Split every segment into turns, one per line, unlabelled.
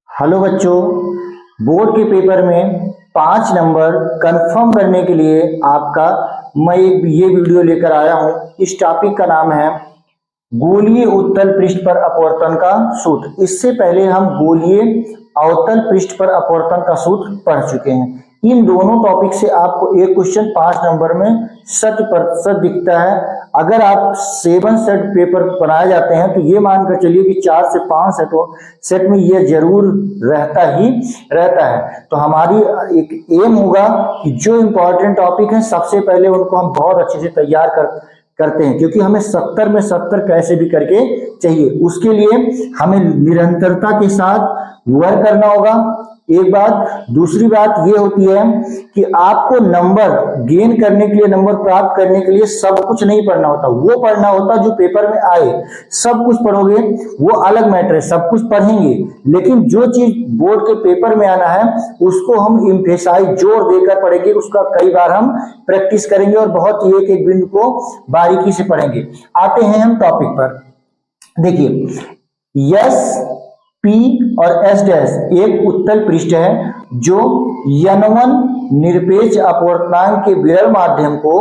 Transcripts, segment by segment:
Hello बच्चों, board के paper में 5 नंबर कंफर्म करने के लिए आपका मैं ये वीडियो लेकर आया हूँ। इस टॉपिक का नाम है गोलीय उत्तल पृष्ठ पर अपवर्तन का सूत्र। इससे पहले हम गोलीय अवतल पृष्ठ पर अपवर्तन का सूत्र पढ़ चुके हैं। इन दोनों टॉपिक से आपको एक क्वेश्चन 5 नंबर में 100% दिखता है। अगर आप 7 सेट पेपर बनाए जाते हैं तो ये मानकर चलिए कि 4 से 5 सेट में ये जरूर रहता है। तो हमारी एक एम होगा कि जो इम्पोर्टेंट टॉपिक है सबसे पहले उनको हम बहुत अच्छे से तैयार करते हैं, क्योंकि हमें 70 में 70 कैसे भी करके चाहिए। उसके लिए हमें निरंतरता के साथ वर्क करना होगा, एक बात। दूसरी बात ये होती है कि आपको नंबर गेन करने के लिए, नंबर प्राप्त करने के लिए सब कुछ नहीं पढ़ना होता, वो पढ़ना होता जो पेपर में आए। सब कुछ पढ़ोगे वो अलग मैटर है, सब कुछ पढ़ेंगे, लेकिन जो चीज बोर्ड के पेपर में आना है उसको हम इम्फेसाइज जोर देकर पढ़ेंगे, उसका कई बार हम प्रैक्टिस करेंगे और बहुत ही एक एक बिंदु को बारीकी से पढ़ेंगे। आते हैं हम टॉपिक पर। देखिए, यस P और S डैश एक उत्तल पृष्ठ है जो N1 निरपेक्ष अपवर्तनांक के विरल माध्यम को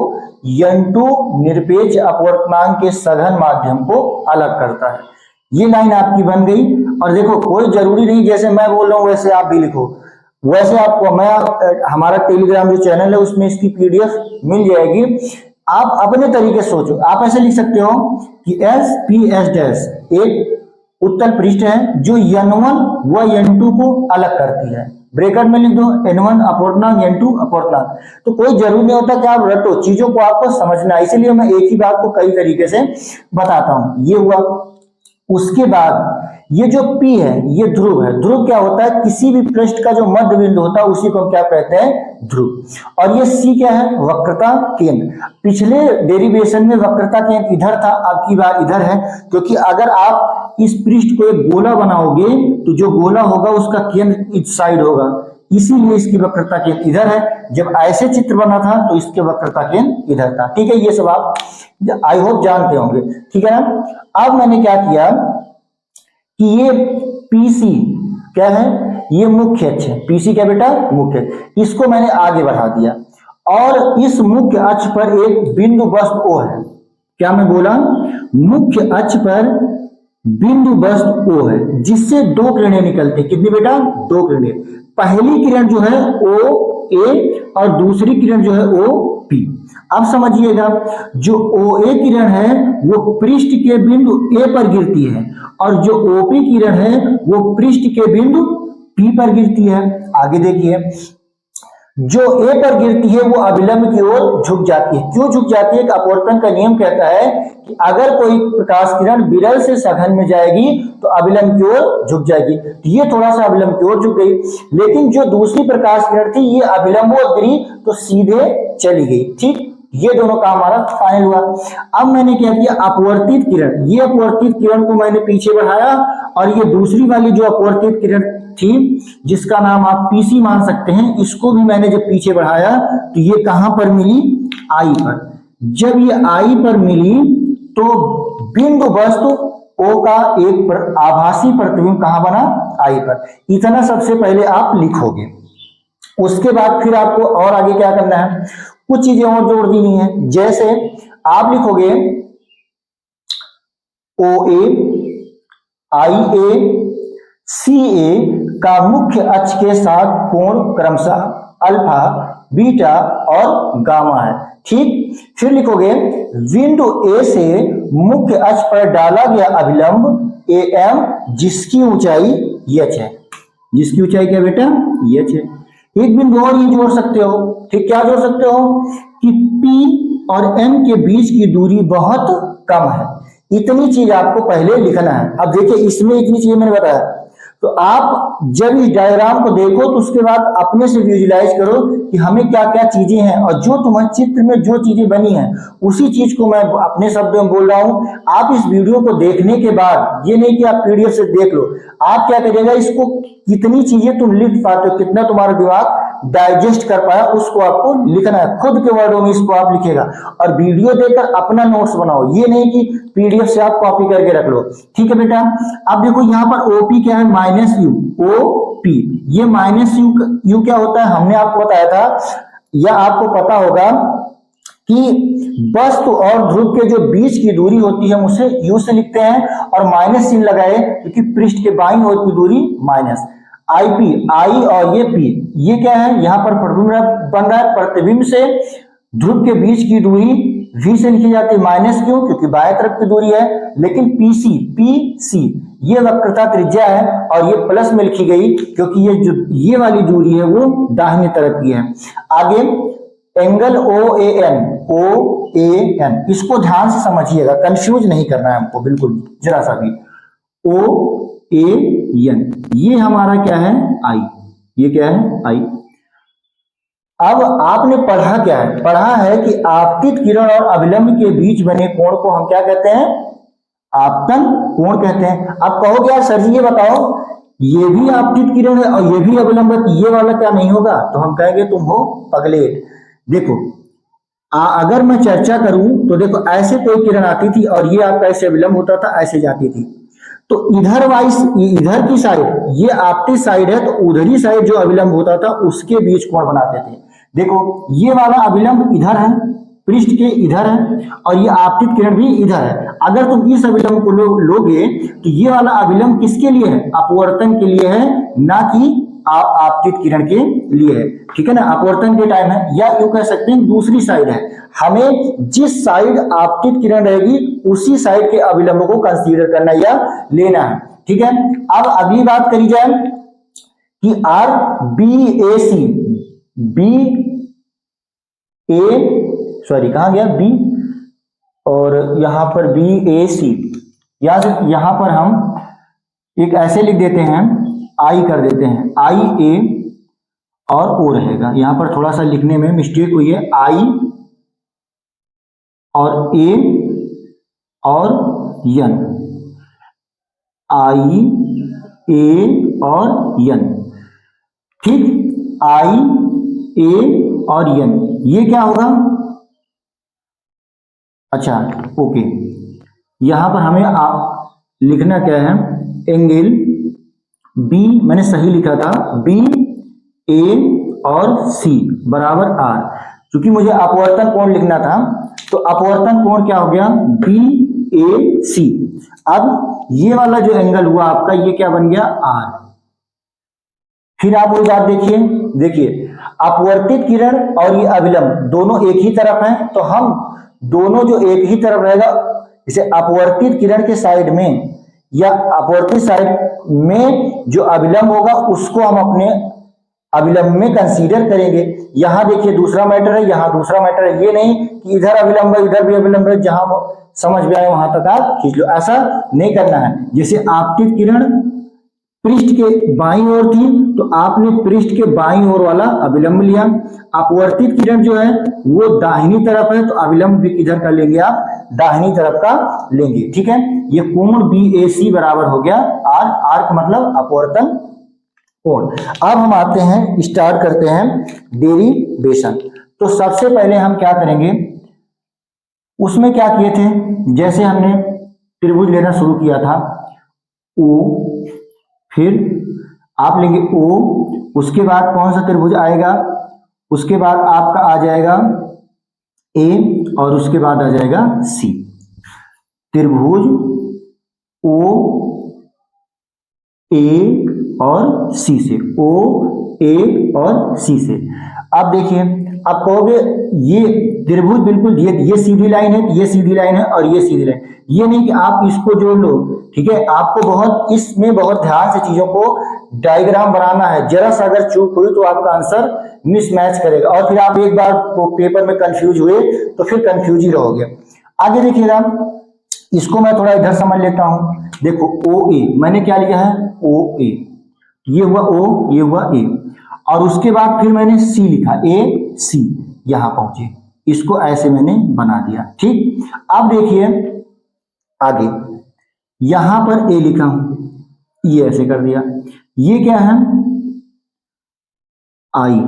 N2 निरपेक्ष अपवर्तनांक के सघन माध्यम को अलग करता है। ये लाइन आपकी बन गई। और देखो, कोई जरूरी नहीं जैसे मैं बोल रहा हूं वैसे आप भी लिखो। वैसे आपको हमारा टेलीग्राम जो चैनल है उसमें इसकी PDF मिल जाएगी। आप अपने तरीके से सोचो। आप ऐसे लिख सकते हो कि S डैश एक उत्तल पृष्ठ है जो N1 व N2 को अलग करती है। ब्रैकेट में लिख दो N1 अपवर्तनांक, N2 अपवर्तनांक। तो कोई जरूरी नहीं होता कि आप रटो, चीजों को आपको समझना है, इसीलिए मैं एक ही बात को कई तरीके से बताता हूं। ये हुआ। उसके बाद ये जो P है ये ध्रुव है। ध्रुव क्या होता है? किसी भी पृष्ठ का जो मध्य बिंदु होता है उसी को हम क्या कहते हैं? ध्रुव। और ये C क्या है? वक्रता केंद्र। पिछले डेरिवेशन में वक्रता केंद्र इधर था, अब की बार इधर है, क्योंकि अगर आप इस पृष्ठ को एक गोला बनाओगे तो जो गोला होगा उसका केंद्र इस साइड होगा, इसीलिए इसकी वक्रता केंद्र इधर है। जब ऐसे चित्र बना था तो इसके वक्रता केंद्र इधर था। ठीक है, ये सब आप आई होप जानते होंगे। ठीक है ना। अब मैंने क्या किया कि ये PC क्या है? ये मुख्य अक्ष है। PC क्या बेटा? मुख्य। इसको मैंने आगे बढ़ा दिया और इस मुख्य अक्ष पर एक बिंदु वस्तु O है। क्या मैं बोला? मुख्य अक्ष पर बिंदु वस्तु O है जिससे 2 किरणें निकलती हैं। कितनी बेटा? 2 किरणें। पहली किरण जो है OA और दूसरी किरण जो है OP। अब समझिएगा, जो OA किरण है वो पृष्ठ के बिंदु A पर गिरती है और जो OP किरण है वो पृष्ठ के बिंदु P पर गिरती है। आगे देखिए, जो A पर गिरती है वो अभिलंब की ओर झुक जाती है। क्यों झुक जाती है? अपवर्तन का नियम कहता है कि अगर कोई प्रकाश किरण विरल से सघन में जाएगी तो अभिलंब की ओर झुक जाएगी। तो ये थोड़ा सा अभिलंब की ओर झुक गई, लेकिन जो दूसरी प्रकाश किरण थी ये अभिलंबों गिरी तो सीधे चली गई। ठीक, ये दोनों का हमारा फाइनल हुआ। अब मैंने क्या किया? अपवर्तित किरण, ये अपवर्तित किरण को मैंने पीछे बढ़ाया और ये दूसरी वाली जो अपवर्तित किरण थी जिसका नाम आप PC मान सकते हैं, इसको भी मैंने जब पीछे बढ़ाया तो ये कहां पर मिली? I पर। जब ये I पर मिली तो बिंदु वस्तु O का एक आभासी प्रतिबिंब कहां बना? I पर। इतना सबसे पहले आप लिखोगे। उसके बाद फिर आपको और आगे क्या करना है? कुछ चीजें और जोड़ देनी है। जैसे आप लिखोगे OA, IA, CA का मुख्य अक्ष के साथ कोण क्रमशः अल्फा, बीटा और गामा है। ठीक, फिर लिखोगे बिंदु A से मुख्य अक्ष पर डाला गया अभिलंब AM जिसकी ऊंचाई h है। जिसकी ऊंचाई क्या बेटा? h है। एक बिंदु और ये जोड़ सकते हो। ठीक, क्या जोड़ सकते हो? कि P और M के बीच की दूरी बहुत कम है। इतनी चीज आपको पहले लिखना है। अब देखिए, इसमें इतनी चीजें मैंने बताया, तो आप जब इस डायग्राम को देखो तो उसके बाद अपने से विजुलाइज करो कि हमें क्या क्या चीजें हैं, और जो तुम्हारे चित्र में जो चीजें बनी हैं उसी चीज को मैं अपने शब्दों में बोल रहा हूं। आप इस वीडियो को देखने के बाद, ये नहीं कि आप PDF से देख लो, आप क्या करिएगा, इसको कितनी चीजें तुम लिख पाते हो, कितना तुम्हारा दिमाग डाइजेस्ट कर पाया उसको आपको लिखना है, खुद के वर्डों में इसको आप लिखेगा और वीडियो देखकर अपना नोट्स बनाओ, ये नहीं कि पीडीएफ से आप कॉपी करके रख लो। ठीक है बेटा, अब देखो यहाँ पर ओपी क्या है, माइनस यू, ओपी, ये माइनस यू क्या होता है हमने आपको बताया था, या आपको पता होगा कि वस्तु और ध्रुव के जो बीच की दूरी होती है हम उसे यू से लिखते हैं और माइनस चिन्ह लगाए क्योंकि पृष्ठ के बाईं ओर की दूरी माइनस, आईपी, आई और ये पी, ये क्या है, यहाँ पर प्रतिबिंब बन रहा है, प्रतिबिंब से ध्रुव के बीच की दूरी वी से लिखी जाती है, माइनस क्यों, क्योंकि बाएं तरफ की दूरी है, लेकिन पीसी ये वक्रता त्रिज्या है और ये प्लस में लिखी गई क्योंकि ये वाली दूरी है वो दाहिनी तरफ की है। आगे एंगल ओ ए एन, इसको ध्यान से समझिएगा, कंफ्यूज नहीं करना है हमको बिल्कुल जरा सा भी। ओ ए एन, ये हमारा क्या है, आई, ये क्या है, आई। अब आपने पढ़ा क्या है, पढ़ा है कि आपतित किरण और अभिलंब के बीच बने कोण को हम क्या कहते हैं, आपतन कोण कहते हैं। अब कहोगे यार सर जी ये बताओ, ये भी आपतित किरण है और ये भी अभिलंब है, ये वाला क्या नहीं होगा, तो हम कहेंगे तुम हो पगलेट। देखो अगर मैं चर्चा करूं तो देखो ऐसे कोई किरण आती थी और ये आपका ऐसे अभिलंब होता था, ऐसे जाती थी, तो इधर वाइस इधर की साइड ये आपतित साइड है, तो उधरी साइड जो अभिलंब होता था उसके बीच कोण बनाते थे। देखो ये वाला अभिलंब इधर है, पृष्ठ के इधर है और ये आपतित किरण भी इधर है। अगर तुम इस अभिलंब को लोगे तो ये वाला अभिलंब किसके लिए है, अपवर्तन के लिए है, ना कि आपतित किरण के लिए है। ठीक है ना, अपवर्तन के टाइम है, या यूं कह सकते हैं दूसरी साइड है, हमें जिस साइड आपतित किरण रहेगी उसी साइड के अभिलंब को कंसीडर करना या लेना है। ठीक है, अब अगली बात करी जाए कि आर बी ए सी, बी ए सॉरी कहां गया बी, और यहां पर बी ए सी, यहां पर हम एक ऐसे लिख देते हैं, आई कर देते हैं, आई ए और ओ रहेगा, यहां पर थोड़ा सा लिखने में मिस्टेक हुई है, आई और ए और यन, आई ए और यन। ठीक, आई ए और यन, ये क्या होगा, अच्छा ओके, यहां पर हमें लिखना क्या है, एंगल बी, मैंने सही लिखा था, बी ए और सी बराबर आर, क्योंकि मुझे अपवर्तन कोण लिखना था तो अपवर्तन कोण क्या हो गया, बी ए सी। अब ये वाला जो एंगल हुआ आपका ये क्या बन गया, आर। फिर आप वही बात देखिए अपवर्तित किरण और ये अभिलंब दोनों एक ही तरफ हैं, तो हम दोनों जो एक ही तरफ रहेगा, इसे अपवर्तित किरण के साइड में या अपवर्तित साइड में जो अभिलंब होगा उसको हम अपने अभिलंब में कंसीडर करेंगे। यहां देखिए दूसरा मैटर है, यहां दूसरा मैटर है, ये नहीं कि इधर अभिलंब है इधर भी अभिलंब है, जहां समझ में आए वहां तक आप खींच लो, ऐसा नहीं करना है। जैसे आपतित किरण पृष्ठ के बाईं ओर थी तो आपने पृष्ठ के बाईं ओर वाला अभिलंब लिया, अपवर्तित किरण जो है वो दाहिनी तरफ है तो अभिलंब भी किधर का लेंगे आप, दाहिनी तरफ का लेंगे। ठीक है, ये कोण बी ए सी बराबर हो गया आर, आर का मतलब अपवर्तन कोण। अब हम आते हैं, स्टार्ट करते हैं डेरिवेशन। तो सबसे पहले हम क्या करेंगे, उसमें क्या किए थे, जैसे हमने त्रिभुज लेना शुरू किया था, ओ, फिर आप लेंगे ओ, उसके बाद कौन सा त्रिभुज आएगा, उसके बाद आपका आ जाएगा ए और उसके बाद आ जाएगा सी। त्रिभुज ओ ए और सी से, ओ ए और सी से। अब देखिए, आप कहोगे ये त्रिभुज बिल्कुल ये सीधी लाइन है, ये सीधी लाइन है और ये सीधी लाइन, ये नहीं कि आप इसको जोड़ लो। ठीक है, आपको बहुत इसमें बहुत ध्यान से चीजों को डायग्राम बनाना है, जरा सा अगर चूक हुई तो आपका आंसर मिसमैच करेगा और फिर आप एक बार पेपर में कंफ्यूज हुए तो फिर कंफ्यूज ही रहोगे। आगे देखिएगा, इसको मैं थोड़ा इधर समझ लेता हूं। देखो ओ ए, मैंने क्या लिया है, ओ ए, ये हुआ ओ, ये हुआ ए, और उसके बाद फिर मैंने सी लिखा, ए सी, यहां पहुंचे, इसको ऐसे मैंने बना दिया। ठीक, अब देखिए आगे, यहां पर ए लिखा हूं, ये ऐसे कर दिया, ये क्या है, आई,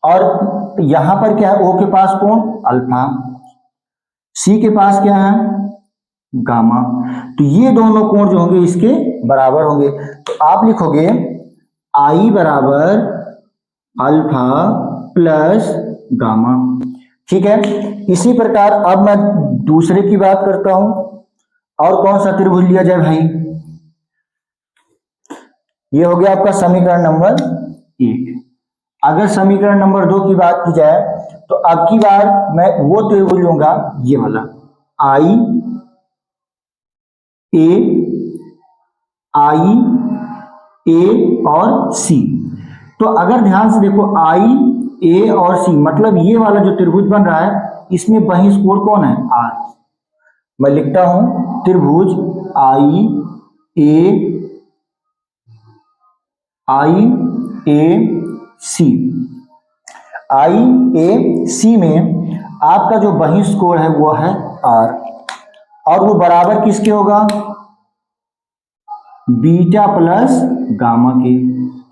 और यहां पर क्या है, ओ के पास कोण अल्फा, सी के पास क्या है गामा, तो ये दोनों कोण जो होंगे इसके बराबर होंगे। तो आप लिखोगे आई बराबर अल्फा प्लस गामा। ठीक है, इसी प्रकार अब मैं दूसरे की बात करता हूं, और कौन सा त्रिभुज लिया जाए भाई, ये हो गया आपका समीकरण नंबर 1। अगर समीकरण नंबर 2 की बात की जाए तो अब की बार मैं वो त्रिभुज लूंगा, ये वाला आई ए और सी। तो अगर ध्यान से देखो आई ए और सी, मतलब ये वाला जो त्रिभुज बन रहा है इसमें बहिष्कोण कौन है आर। मैं लिखता हूं त्रिभुज आई ए सी। आई ए सी में आपका जो बहिष्कोण है वो है आर, और वो बराबर किसके होगा, बीटा प्लस गामा के।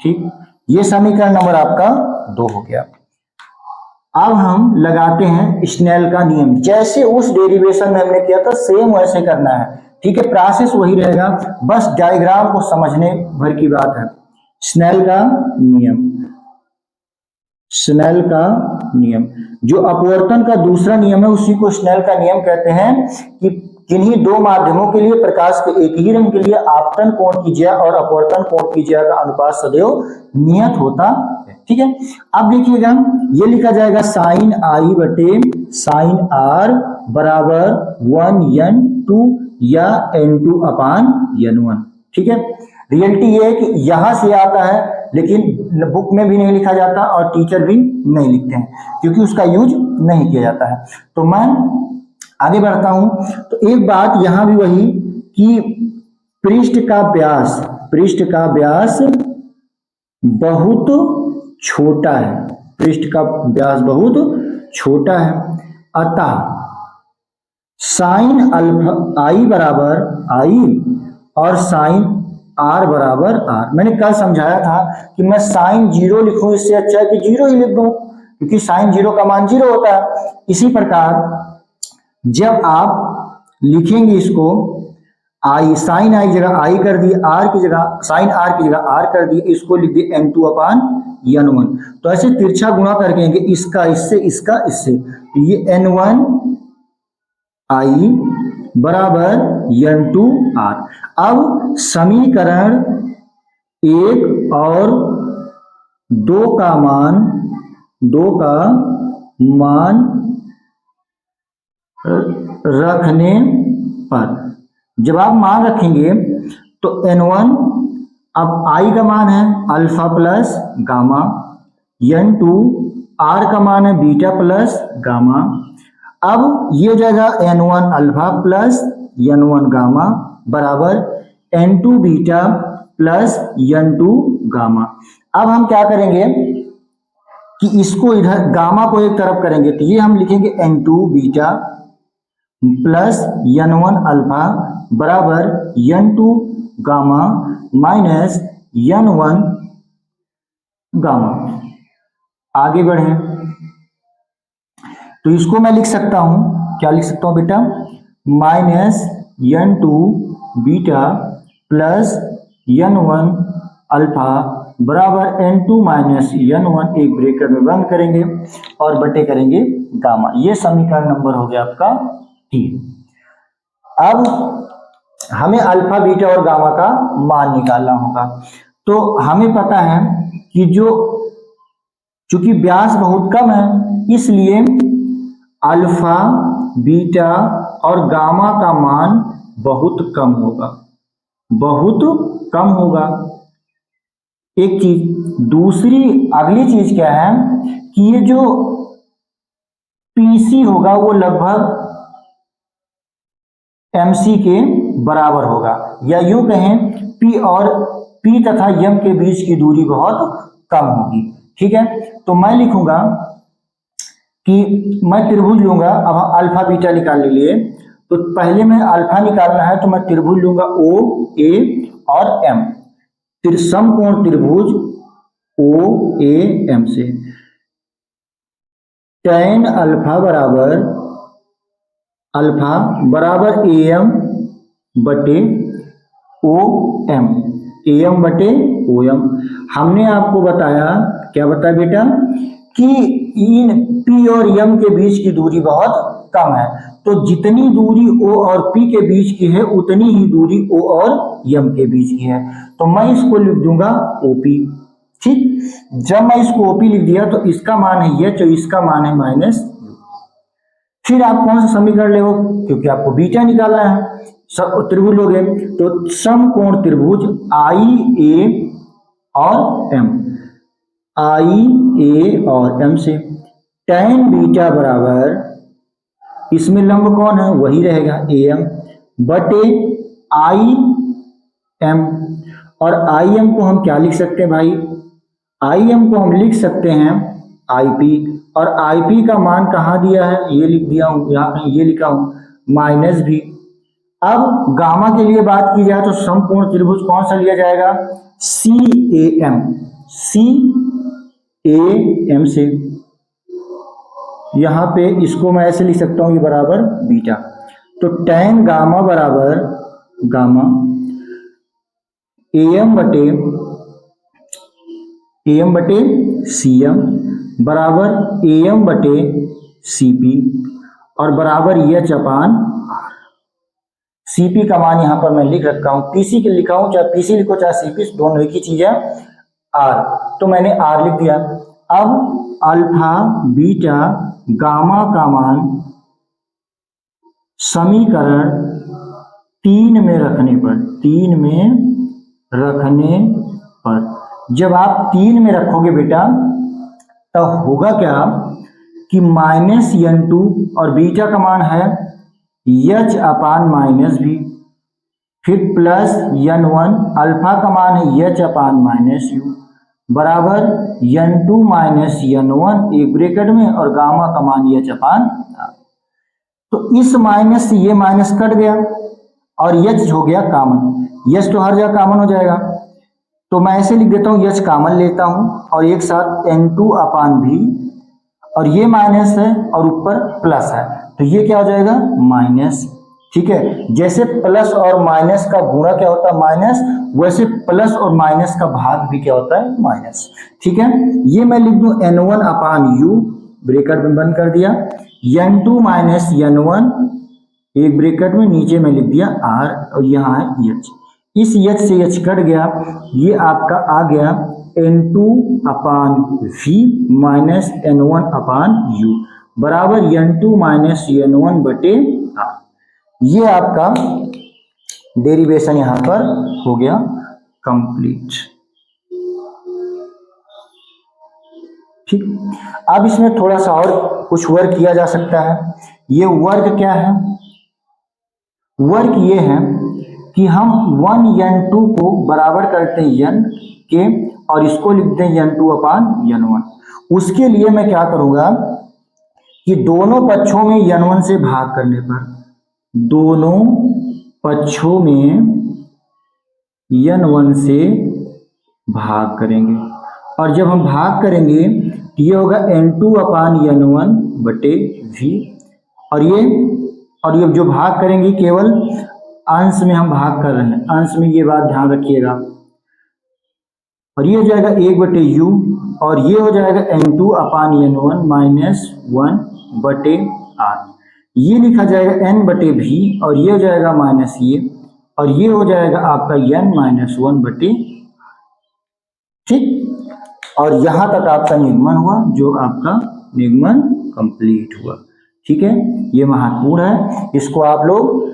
ठीक, ये समीकरण नंबर आपका 2 हो गया। अब हम लगाते हैं स्नेल का नियम, जैसे उस डेरिवेशन में हमने किया था सेम वैसे करना है। ठीक है, प्रोसेस वही रहेगा, बस डायग्राम को समझने भर की बात है। स्नेल का नियम, स्नेल का नियम जो अपवर्तन का दूसरा नियम है उसी को स्नेल का नियम कहते हैं, कि किन्हीं दो माध्यमों के लिए प्रकाश के एक ही रंग के लिए आपतन कोण की ज्या और अपवर्तन कोण की ज्या का अनुपात सदैव नियत होता है। ठीक है, अब देखिएगा ये लिखा जाएगा साइन आई बटे साइन आर बराबर 1n2 या n2 अपान n1। ठीक है, रियलिटी ये है कि यहां से आता है, लेकिन बुक में भी नहीं लिखा जाता और टीचर भी नहीं लिखते हैं क्योंकि उसका यूज नहीं किया जाता है। तो मैं आगे बढ़ता हूं, तो एक बात यहां भी वही कि पृष्ठ का व्यास बहुत छोटा है, पृष्ठ का व्यास बहुत छोटा है, अतः साइन अल्फा आई बराबर आई और साइन आर बराबर आर। मैंने कल समझाया था कि मैं साइन 0 लिखूं, इससे अच्छा है कि 0 ही लिख दूं, क्योंकि साइन 0 का मान 0 होता है। इसी प्रकार जब आप लिखेंगे इसको आई, साइन आई जगह आई कर दिए, आर की जगह साइन आर की जगह आर कर दिए, इसको लिख दिए n2 अपान n1। तो ऐसे तिरछा गुणा करके इसका इससे इसका इससे, तो ये n1 आई बराबर n2 आर। अब समीकरण 1 और 2 का मान रखने पर, जब आप मान रखेंगे तो n1, अब आई का मान है alpha plus gamma, n2 are का मान है बीटा प्लस गामा। अब ये हो जाएगा n1 alpha plus n1 gamma बराबर n2 beta plus n2 gamma. अब हम क्या करेंगे कि इसको इधर गामा को एक तरफ करेंगे, तो ये हम लिखेंगे n2 beta plus n1 alpha बराबर n2 gamma minus n1 gamma. आगे बढ़े तो इसको मैं लिख सकता हूं, क्या लिख सकता हूं बेटा, minus n2 beta plus n1 alpha बराबर n2 माइनस n1, एक ब्रैकेट में बंद करेंगे और बटे करेंगे गामा। ये समीकरण नंबर हो गया आपका 3। अब हमें अल्फा बीटा और गामा का मान निकालना होगा। तो हमें पता है कि चूंकि व्यास बहुत कम है इसलिए अल्फा बीटा और गामा का मान बहुत कम होगा। एक चीज, दूसरी अगली चीज क्या है कि ये जो पीसी होगा वो लगभग एमसी के बराबर होगा, या यूं कहें पी तथा एम के बीच की दूरी बहुत कम होगी। ठीक है, तो मैं लिखूंगा कि मैं त्रिभुज लूंगा। अब हम अल्फा बीटा निकालने के लिए, तो पहले में अल्फा निकालना है तो मैं त्रिभुज लूंगा ओ ए और एम, समकोण त्रिभुज ओ ए एम से। tan अल्फा बराबर AM बटे OM, AM बटे OM। हमने आपको बताया, क्या बताया बेटा, कि इन P और M के बीच की दूरी बहुत कम है, तो जितनी दूरी O और P के बीच की है उतनी ही दूरी O और M के बीच की है, तो मैं इसको लिख दूंगा OP। ठीक, जब मैं इसको OP लिख दिया तो इसका मान है ये, तो इसका मान है माइनस। फिर आप कौन सा समीकरण ले हो, क्योंकि आपको बीटा निकालना है, सब त्रिभुज लोगे तो समकोण त्रिभुज IA और M, IA और M से tan बीटा बराबर, इसमें लंब कौन है, वही रहेगा AM बटे IM। और IM को हम क्या लिख सकते हैं भाई, IM को हम लिख सकते हैं IP, और IP का मान कहाँ दिया है, ये लिख दिया हूं, यहाँ कहीं ये लिखा हूं माइनस भी। अब गामा के लिए बात की जाए तो समकोण त्रिभुज कौन सा लिया जाएगा, CAM से। यहां पे इसको मैं ऐसे लिख सकता हूं, ये बराबर बीटा, तो tan गामा बराबर गामा AM बटे CM बराबर AM बटे CP और बराबर H अपान R। CP का मान यहां पर मैं लिख रखा हूं, PC के लिखा हूं, चाहे PC लिखो चाहे CP, दोनों एक ही चीज है, R, तो मैंने R लिख दिया। अब अल्फा बीटा गामा का मान समीकरण 3 में रखने पर, जब आप 3 में रखोगे बेटा तो होगा क्या कि माइनस n2 और बीटा का मान है H अपान माइनस भी, फिर प्लस n1, अल्फा का मान है H अपान माइनस U बराबर n2 माइनस n1 एक ब्रैकेट में, और गामा का मान H अपान R। तो इस माइनस से ये माइनस कट गया और H हो गया कामन, H तो हर जगह कामन हो जाएगा, तो मैं ऐसे लिख देता हूँ, H कामन लेता हूँ और एक साथ n2 अपान भी, और ये माइनस है और ऊपर प्लस है, तो ये क्या हो जाएगा माइनस। ठीक है, जैसे प्लस और माइनस का गुणा क्या होता है माइनस, वैसे प्लस और माइनस का भाग भी क्या होता है माइनस। ठीक है, ये मैं लिख दूं n1 अपान u, ब्रैकेट में बंद कर दिया, n2 माइनस n1 एक ब्रैकेट में, नीचे में लिख दिया r, और यहाँ है h, इस h से h कट गया, ये आपका आ गया n2 अपान v माइनस n1 अपान u बराबर n2 माइनस n1 बटे r। ये आपका डेरिवेशन यहां पर हो गया कंप्लीट। ठीक, अब इसमें थोड़ा सा और कुछ वर्क किया जा सकता है। ये वर्क क्या है, वर्क ये है कि हम 1n2 को बराबर करते हैं n के, और इसको लिखते हैं n2 अपान n1। उसके लिए मैं क्या करूंगा कि दोनों पक्षों में n1 से भाग करने पर, दोनों पक्षों में n1 से भाग करेंगे, और जब हम भाग करेंगे ये होगा n2 अपान n1 बटे v, और ये जो भाग करेंगे केवल अंश में हम भाग कर रहे हैं, अंश में ये बात ध्यान रखिएगा, और ये हो जाएगा 1 बटे u, और ये हो जाएगा n2 अपान n1 माइनस 1 बटे r, ये लिखा जाएगा n बटे v, और ये हो जाएगा माइनस ये, और ये हो जाएगा आपका n माइनस 1 बटे। ठीक, और यहां तक आपका निगमन हुआ, जो आपका निगमन कंप्लीट हुआ। ठीक है, ये महत्वपूर्ण है, इसको आप लोग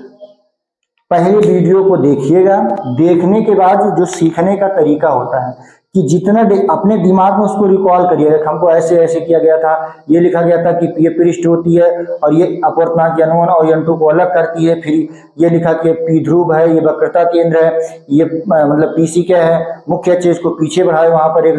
पहले वीडियो को देखिएगा, देखने के बाद जो सीखने का तरीका होता है कि जितना अपने दिमाग में उसको रिकॉल करिएगा, हमको ऐसे ऐसे किया गया था, ये लिखा गया था कि ये पृष्ठ होती है और ये अपवर्तनांक n1 और n2 को अलग करती है, फिर ये लिखा कि p ध्रुव है, ये वक्रता केंद्र है, ये मतलब PC क्या है, मुख्य अक्ष, इसको पीछे बढ़ाए, वहां पर एक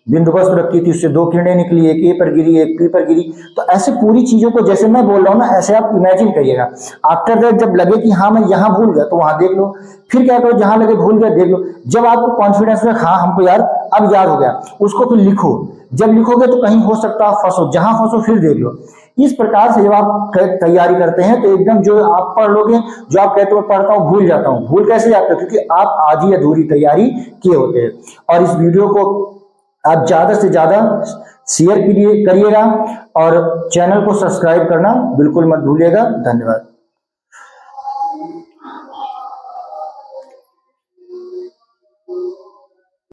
बिंदुवस्त रखी थी, उससे 2 किरणें निकली, एक ए पर गिरी, एक पी पर गिरी। तो ऐसे पूरी चीजों को जैसे मैं बोल रहा हूं ना, ऐसे आप इमेजिन करिएगा। आफ्टर दैट जब लगे कि हाँ मैं यहां भूल गया, तो वहां देख लो। फिर क्या करो, जहां लगे भूल गया देख लो। जब आपको कॉन्फिडेंस में हाँ हमको यार अब याद हो गया, उसको फिर लिखो। जब लिखोगे तो कहीं हो सकता है फंसो, जहां फंसो फिर देख लो। इस प्रकार से जब आप तैयारी करते हैं तो एकदम जो आप पढ़ लोगे, जो आप कहते हो पढ़ता हूँ भूल जाता हूँ, भूल कैसे जाते हो? क्योंकि आप आधी अधूरी तैयारी किए होते हैं। और इस वीडियो को आप ज्यादा से ज्यादा शेयर करिएगा और चैनल को सब्सक्राइब करना बिल्कुल मत भूलिएगा। धन्यवाद।